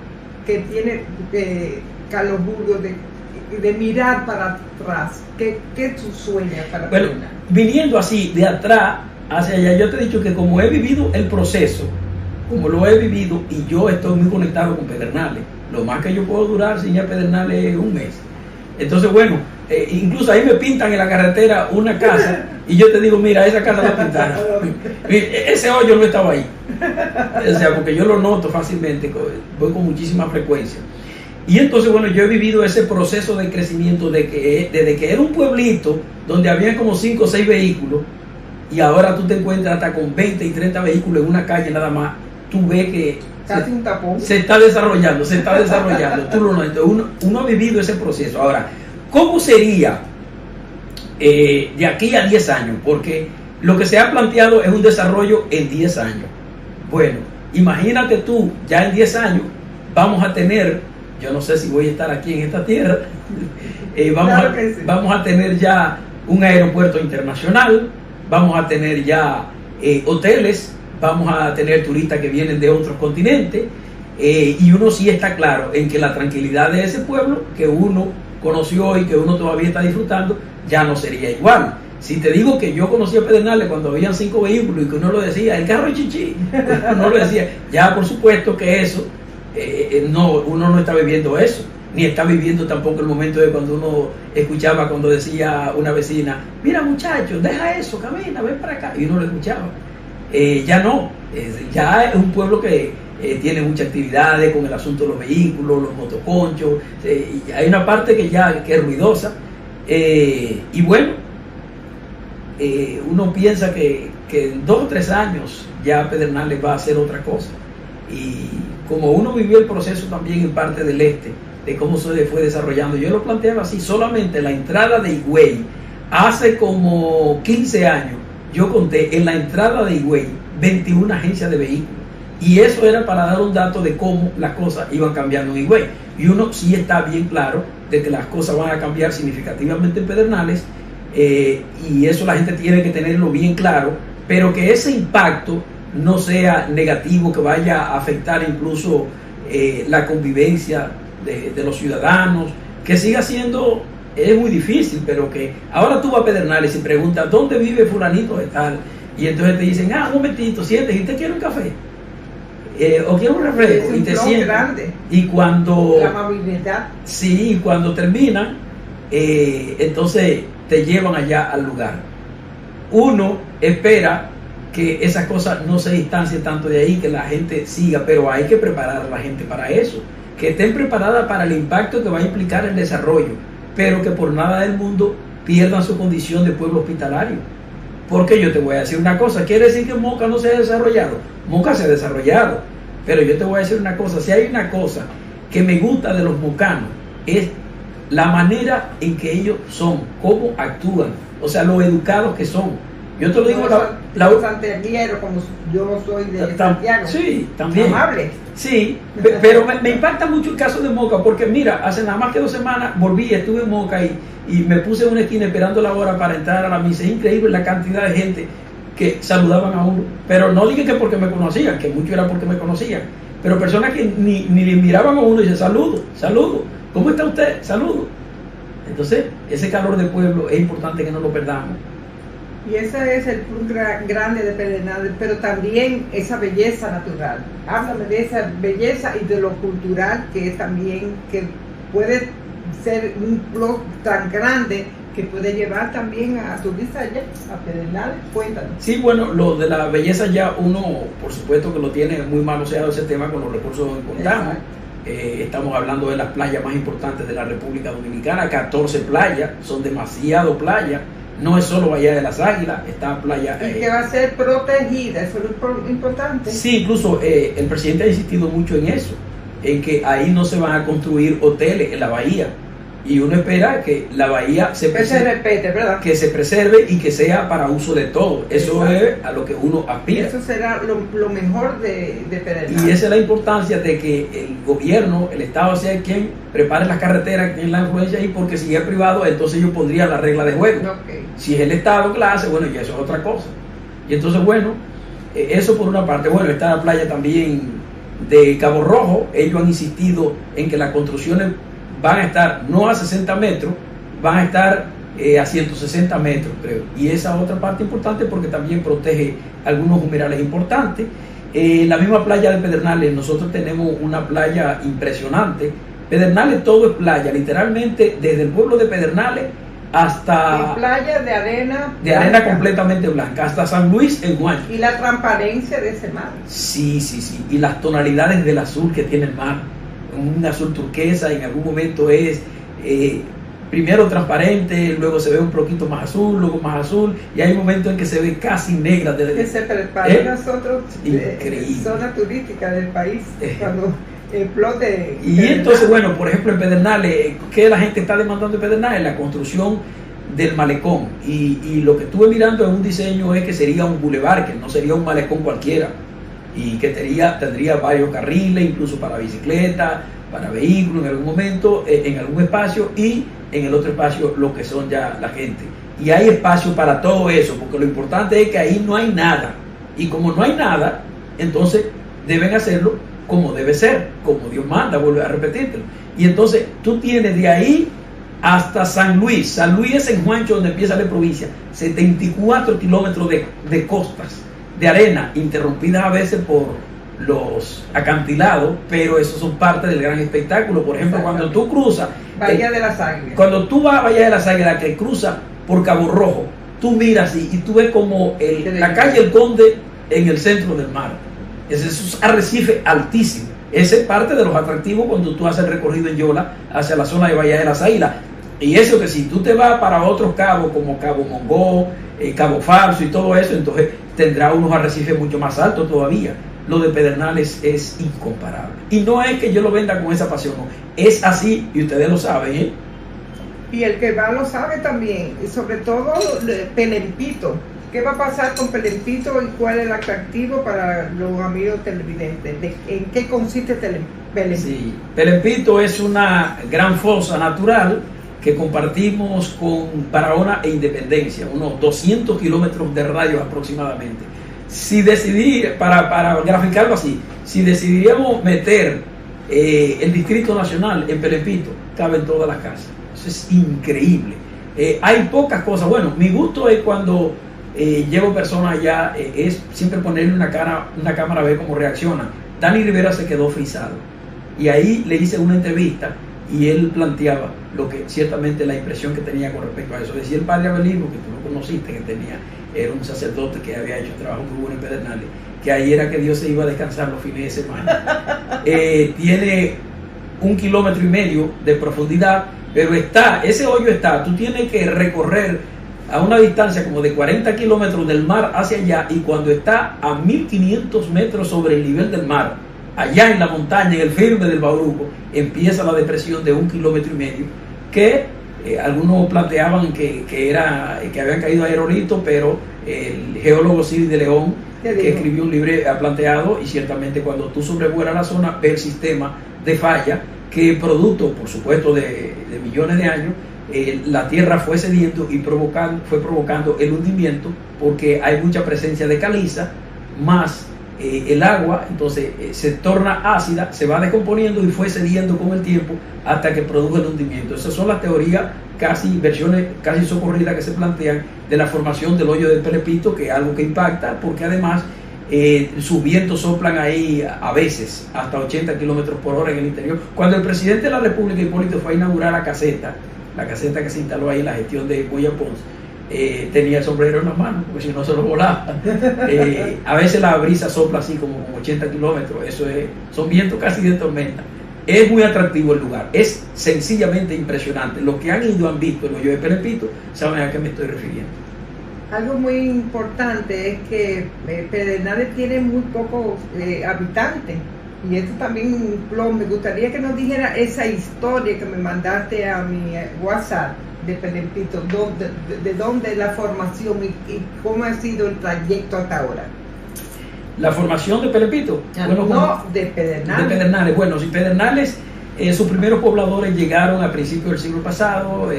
que tiene Carlos Burgos de mirar para atrás? ¿Qué tú sueñas para Pedernales? Viniendo así, de atrás hacia allá, yo te he dicho que como he vivido el proceso, como lo he vivido y yo estoy muy conectado con Pedernales, lo más que yo puedo durar sin ir a Pedernales es un mes. Entonces, bueno, incluso ahí me pintan en la carretera una casa y yo te digo, mira, esa casa la pintaron. Ese hoyo no estaba ahí. O sea, porque yo lo noto fácilmente, voy con muchísima frecuencia. Y entonces, bueno, yo he vivido ese proceso de crecimiento desde que era un pueblito donde había como 5 o 6 vehículos y ahora tú te encuentras hasta con 20 y 30 vehículos en una calle nada más. Tú ves que casi un tapón. Se está desarrollando. Tú lo notas. Uno ha vivido ese proceso. Ahora, ¿cómo sería de aquí a 10 años? Porque lo que se ha planteado es un desarrollo en 10 años. Bueno, imagínate tú, ya en 10 años vamos a tener, yo no sé si voy a estar aquí en esta tierra, vamos a tener ya un aeropuerto internacional, vamos a tener ya hoteles, vamos a tener turistas que vienen de otros continentes, y uno sí está claro en que la tranquilidad de ese pueblo que uno conoció y que uno todavía está disfrutando ya no sería igual. Si te digo que yo conocí a Pedernales cuando habían 5 vehículos y que uno lo decía, el carro chichi, uno lo decía, ya por supuesto que eso, uno no está viviendo eso, ni está viviendo tampoco el momento de cuando uno escuchaba cuando decía una vecina, mira muchacho, deja eso, camina, ven para acá, y uno lo escuchaba. Ya no, ya es un pueblo que tiene muchas actividades con el asunto de los vehículos, los motoconchos, y hay una parte que es ruidosa, y bueno, uno piensa que en 2 o 3 años ya Pedernales va a hacer otra cosa, y como uno vivió el proceso también en parte del este, de cómo se fue desarrollando, yo lo planteaba así, solamente la entrada de Higüey, hace como 15 años, yo conté en la entrada de Higüey 21 agencias de vehículos, y eso era para dar un dato de cómo las cosas iban cambiando en Higüey, y uno sí está bien claro de que las cosas van a cambiar significativamente en Pedernales, y eso la gente tiene que tenerlo bien claro, pero que ese impacto no sea negativo, que vaya a afectar incluso la convivencia de los ciudadanos, que siga siendo, es muy difícil, pero que ahora tú vas a Pedernales y preguntas ¿dónde vive fulanito de tal? Y entonces te dicen, un momentito, siéntese, ¿y usted quiere un café? O quiere un refresco, y te sientas. Y cuando la amabilidad, sí, cuando terminan, entonces te llevan allá al lugar. Uno espera que esas cosas no se distancien tanto de ahí, que la gente siga, pero hay que preparar a la gente para eso, que estén preparadas para el impacto que va a implicar el desarrollo, pero que por nada del mundo pierdan su condición de pueblo hospitalario. Porque yo te voy a decir una cosa, ¿quiere decir que Moca no se ha desarrollado? Moca se ha desarrollado, pero yo te voy a decir una cosa, si hay una cosa que me gusta de los mocanos, es la manera en que ellos son, cómo actúan, o sea, lo educados que son. Yo te lo digo, los santiagueros, como yo soy de Santiago. Sí, también. Amable. Sí, pero me impacta mucho el caso de Moca, porque mira, hace nada más que 2 semanas volví, estuve en Moca y me puse en una esquina esperando la hora para entrar a la misa. Es increíble la cantidad de gente que saludaban a uno, pero no dije que porque me conocían, que mucho era porque me conocían, pero personas que ni le miraban a uno y dicen saludo, saludo, ¿cómo está usted? Saludo. Entonces, ese calor del pueblo es importante que no lo perdamos. Y ese es el punto grande de Pedernales, pero también esa belleza natural. Háblame de esa belleza y de lo cultural que es también, que puede ser un blog tan grande que puede llevar también a turistas allá, a Pedernales. Cuéntanos. Sí, bueno, lo de la belleza ya uno, por supuesto que lo tiene muy manoseado ese tema con los recursos que encontramos. Estamos hablando de las playas más importantes de la República Dominicana, 14 playas, son demasiado playas. No es solo Bahía de las Águilas, está playa... Y que va a ser protegida, eso es lo importante. Sí, incluso el presidente ha insistido mucho en eso, en que ahí no se van a construir hoteles en la bahía. Y uno espera que la bahía se respete, ¿verdad? Que se preserve y que sea para uso de todos. Eso es a lo que uno aspira. Eso será lo mejor de Pedernales. Y esa es la importancia de que el gobierno, el Estado, sea quien prepare las carreteras, quien la influencia ahí, porque si es privado, entonces yo pondría la regla de juego. Okay. Si es el Estado que la hace, bueno, ya eso es otra cosa. Y entonces, bueno, eso por una parte. Bueno, está la playa también de Cabo Rojo. Ellos han insistido en que las construcciones van a estar no a 60 metros, van a estar a 160 metros, creo. Y esa otra parte importante porque también protege algunos humedales importantes. La misma playa de Pedernales, nosotros tenemos una playa impresionante. Pedernales todo es playa, literalmente desde el pueblo de Pedernales hasta... playa de arena de blanca. Arena completamente blanca, hasta San Luis en Juan. Y la transparencia de ese mar. Sí. Y las tonalidades del azul que tiene el mar. Un azul turquesa, en algún momento es primero transparente, luego se ve un poquito más azul, luego más azul, y hay momentos en que se ve casi negra. Que se prepara nosotros, zona turística del país, cuando explote. Y entonces, bueno, por ejemplo en Pedernales, ¿qué la gente está demandando en Pedernales? La construcción del malecón. Y lo que estuve mirando en un diseño es que sería un bulevar, que no sería un malecón cualquiera, y que tendría varios carriles, incluso para bicicleta, para vehículos en algún momento, en algún espacio, y en el otro espacio lo que son ya la gente. Y hay espacio para todo eso, porque lo importante es que ahí no hay nada. Y como no hay nada, entonces deben hacerlo como debe ser, como Dios manda, vuelve a repetírtelo. Y entonces tú tienes de ahí hasta San Luis. San Luis es en Juancho, donde empieza la provincia, 74 kilómetros de costas, de arena, interrumpidas a veces por los acantilados, pero esos son parte del gran espectáculo. Por ejemplo, cuando tú cruzas Bahía de las Águilas, cuando tú vas a Bahía de las Águilas, que cruza por Cabo Rojo, tú miras y tú ves como la calle El Conde en el centro del mar. Ese es un arrecife altísimo. Ese es parte de los atractivos cuando tú haces el recorrido en Yola hacia la zona de Bahía de las Águilas. Y eso que si tú te vas para otros cabos como Cabo Mongó, Cabo Falso y todo eso, entonces tendrá unos arrecifes mucho más altos todavía. Lo de Pedernales es incomparable. Y no es que yo lo venda con esa pasión, no. Es así y ustedes lo saben, ¿eh? Y el que va lo sabe también. Y sobre todo Pelempito. ¿Qué va a pasar con Pelempito y cuál es el atractivo para los amigos televidentes? ¿En qué consiste Pelempito? Sí, Pelempito es una gran fosa natural que compartimos con Barahona e Independencia, unos 200 kilómetros de radio aproximadamente. Si decidir, para graficarlo así, si decidiríamos meter el Distrito Nacional en Pelempito, caben todas las casas. Eso es increíble. Hay pocas cosas. Bueno, mi gusto es cuando llevo personas allá, es siempre ponerle una cámara a ver cómo reacciona. Dani Rivera se quedó frisado. Y ahí le hice una entrevista y él planteaba lo que ciertamente la impresión que tenía con respecto a eso. Decía el padre Abelino, que tú lo conociste, que era un sacerdote que había hecho trabajo muy bueno en Pedernales, que ahí era que Dios se iba a descansar los fines de semana. Tiene 1,5 kilómetros de profundidad, pero ese hoyo tú tienes que recorrer a una distancia como de 40 kilómetros del mar hacia allá, y cuando está a 1.500 metros sobre el nivel del mar, allá en la montaña, en el firme del Bauruco, empieza la depresión de 1,5 kilómetros, que algunos planteaban que habían caído aerolitos, pero el geólogo Cid de León, ¿Qué que dijo? escribió un libro, ha planteado, y ciertamente cuando tú sobrevuelas la zona, ves el sistema de falla que producto, por supuesto, de millones de años, la tierra fue cediendo y fue provocando el hundimiento, porque hay mucha presencia de caliza, más el agua, entonces se torna ácida, se va descomponiendo y fue cediendo con el tiempo hasta que produjo el hundimiento. Esas son las teorías, versiones casi socorridas que se plantean de la formación del hoyo del Pelepito, que es algo que impacta, porque además sus vientos soplan ahí a veces hasta 80 kilómetros por hora en el interior. Cuando el presidente de la República, Hipólito, fue a inaugurar la caseta que se instaló ahí en la gestión de Goya Pons, tenía el sombrero en las manos, porque si no se lo volaba. A veces la brisa sopla así como 80 kilómetros, son vientos casi de tormenta. Es muy atractivo el lugar, es sencillamente impresionante. Los que han ido han visto el hoyo de Pelepito, saben a qué me estoy refiriendo. Algo muy importante es que Pedernales tiene muy pocos habitantes, y esto también me gustaría que nos dijera esa historia que me mandaste a mi WhatsApp de Pelepito, de dónde es la formación y cómo ha sido el trayecto hasta ahora. La formación de Pelepito. De Pedernales. De Pedernales. Bueno, si Pedernales, sus primeros pobladores llegaron a principios del siglo pasado,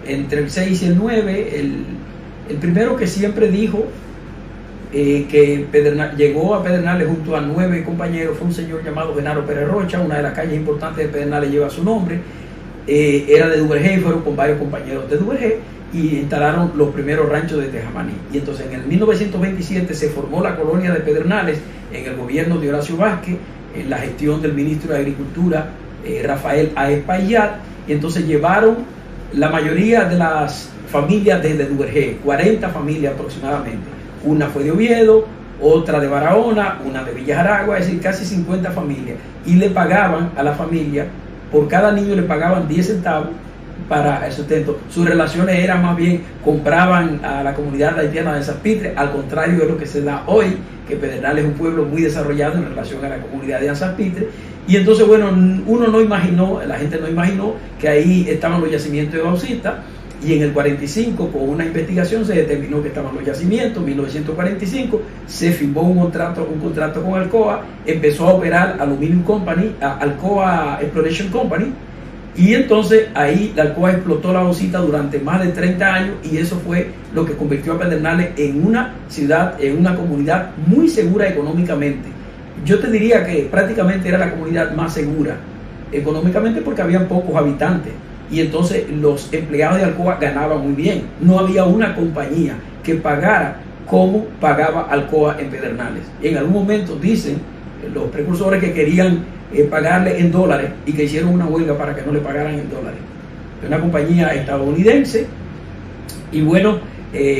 entre el 6 y el 9. El primero que siempre dijo que llegó a Pedernales junto a 9 compañeros fue un señor llamado Genaro Pérez Rocha. Una de las calles importantes de Pedernales lleva su nombre. Era de Duvergé y fueron con varios compañeros de Duvergé y instalaron los primeros ranchos de Tejamaní. Y entonces en el 1927 se formó la colonia de Pedernales en el gobierno de Horacio Vázquez, en la gestión del ministro de Agricultura Rafael Aez Payat, y entonces llevaron la mayoría de las familias desde Duvergé, 40 familias aproximadamente. Una fue de Oviedo, otra de Barahona, una de Villa Jaragua, es decir, casi 50 familias. Y le pagaban a la familia, por cada niño le pagaban 10 centavos para el sustento. Sus relaciones eran más bien, compraban a la comunidad haitiana de San Pitre, al contrario de lo que se da hoy, que Pedernales es un pueblo muy desarrollado en relación a la comunidad de San Pitre. Y entonces, bueno, la gente no imaginó que ahí estaban los yacimientos de bauxita, y en el 45, con una investigación, se determinó que estaban los yacimientos. En 1945 se firmó un contrato con Alcoa, empezó a operar Aluminium Company, Alcoa Exploration Company, y entonces ahí la Alcoa explotó la bauxita durante más de 30 años, y eso fue lo que convirtió a Pedernales en una ciudad, en una comunidad muy segura económicamente. Yo te diría que prácticamente era la comunidad más segura económicamente porque habían pocos habitantes. Y entonces los empleados de Alcoa ganaban muy bien. No había una compañía que pagara como pagaba Alcoa en Pedernales. En algún momento dicen los precursores que querían pagarle en dólares y que hicieron una huelga para que no le pagaran en dólares. Una compañía estadounidense. Y bueno,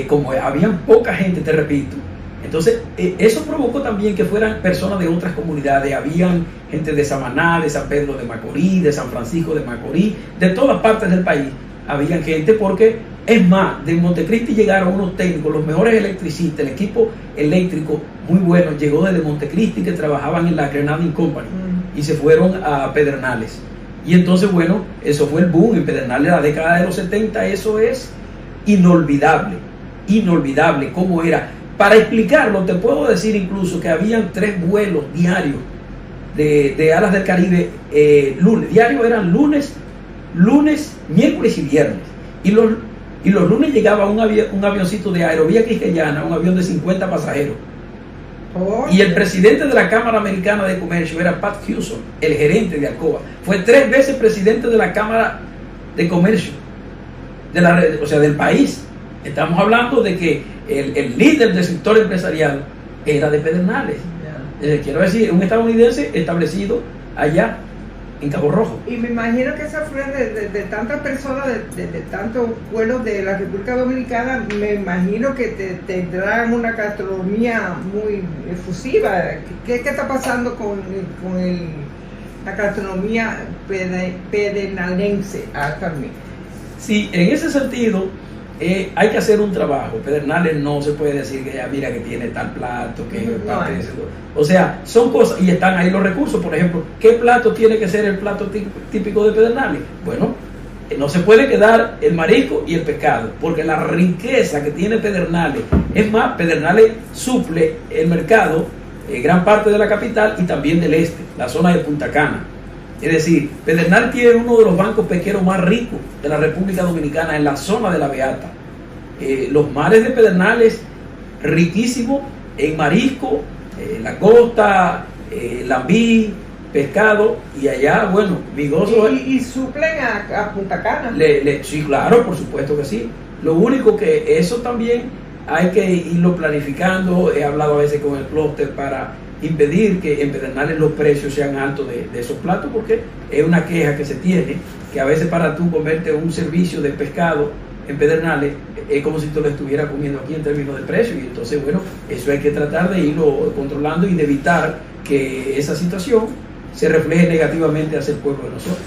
como habían poca gente, te repito, entonces eso provocó también que fueran personas de otras comunidades. Habían gente de Samaná, de San Pedro de Macorís, de San Francisco de Macorís, de todas partes del país. Habían gente porque, es más, de Montecristi llegaron unos técnicos, los mejores electricistas, el equipo eléctrico muy bueno llegó desde Montecristi, que trabajaban en la Grenadine Company, y se fueron a Pedernales. Y entonces, bueno, eso fue el boom en Pedernales, la década de los 70, eso es inolvidable, cómo era. Para explicarlo, te puedo decir incluso que habían 3 vuelos diarios de Alas del Caribe, lunes. Diarios eran lunes, miércoles y viernes. Y los lunes llegaba un avioncito de Aerovía Quisqueyana, un avión de 50 pasajeros. Y el presidente de la Cámara Americana de Comercio era Pat Hewson, el gerente de Alcoa. Fue 3 veces presidente de la Cámara de Comercio, del país. Estamos hablando de que el líder del sector empresarial era de Pedernales. Quiero decir, un estadounidense establecido allá en Cabo Rojo. Y me imagino que esa fue de tantas personas, de tantos pueblos de la República Dominicana, me imagino que tendrán una gastronomía muy efusiva. ¿Qué está pasando con la gastronomía pedernales actualmente? Sí, en ese sentido hay que hacer un trabajo. Pedernales no se puede decir que ya mira que tiene tal plato, que parte de ese. O sea, son cosas, y están ahí los recursos. Por ejemplo, ¿qué plato tiene que ser el plato típico de Pedernales? Bueno, no se puede quedar el marisco y el pescado, porque la riqueza que tiene Pedernales, es más, Pedernales suple el mercado, gran parte de la capital y también del este, la zona de Punta Cana. Es decir, Pedernales tiene uno de los bancos pesqueros más ricos de la República Dominicana en la zona de la Beata. Los mares de Pedernales, riquísimos en marisco, langosta, lambí, pescado, y allá, bueno, mi gozo y suplen a Punta Cana. Sí, claro, por supuesto que sí. Lo único que eso también hay que irlo planificando. He hablado a veces con el clúster para impedir que en Pedernales los precios sean altos de esos platos, porque es una queja que se tiene, que a veces para tú comerte un servicio de pescado en Pedernales es como si tú lo estuvieras comiendo aquí en términos de precio, y entonces, bueno, eso hay que tratar de irlo controlando y de evitar que esa situación se refleje negativamente hacia el pueblo de nosotros.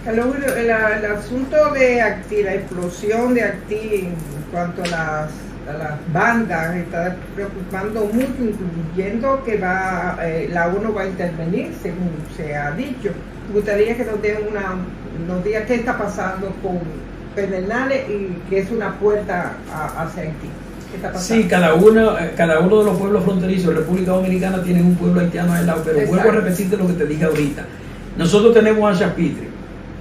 Carlos Julio, el asunto de la explosión de Haití en cuanto a las bandas está preocupando mucho, incluyendo que la ONU va a intervenir, según se ha dicho. Me gustaría que nos diga qué está pasando con Pedernales y que es una puerta hacia Haití. ¿Qué está pasando? Sí, cada uno de los pueblos fronterizos de República Dominicana tienen un pueblo haitiano al lado, pero Exacto. Vuelvo a repetirte lo que te dije ahorita. Nosotros tenemos Anchapitre,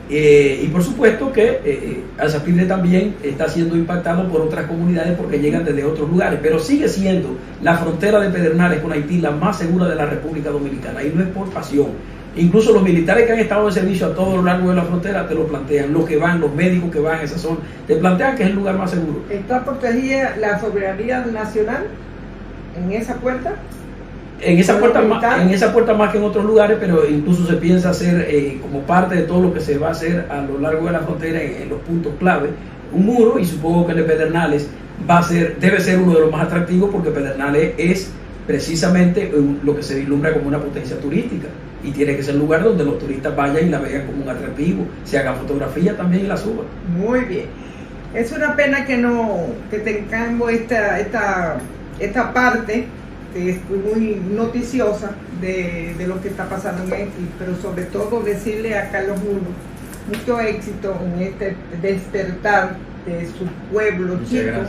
y por supuesto que Anchapitre también está siendo impactado por otras comunidades porque llegan desde otros lugares, pero sigue siendo la frontera de Pedernales con Haití la más segura de la República Dominicana, y no es por pasión. Incluso los militares que han estado en servicio a todo lo largo de la frontera te lo plantean, los que van, los médicos que van a esa zona, te plantean que es el lugar más seguro. ¿Está protegida la soberanía nacional en esa puerta? En esa puerta más que en otros lugares, pero incluso se piensa hacer, como parte de todo lo que se va a hacer a lo largo de la frontera en los puntos clave, un muro, y supongo que el de Pedernales debe ser uno de los más atractivos, porque Pedernales es precisamente lo que se vislumbra como una potencia turística, y tiene que ser el lugar donde los turistas vayan y la vean como un atractivo, se hagan fotografías también y la suban. Muy bien. Es una pena que tengamos esta parte que es muy noticiosa de lo que está pasando en Haití, pero sobre todo decirle a Carlos Julio mucho éxito en este despertar de su pueblo chico,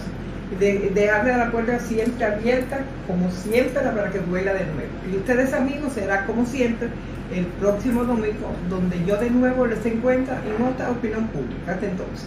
de dejarle la puerta siempre abierta, como siempre, para que vuela de nuevo. Y ustedes, amigos, será como siempre el próximo domingo, donde yo de nuevo les encuentro en otra opinión pública. Hasta entonces.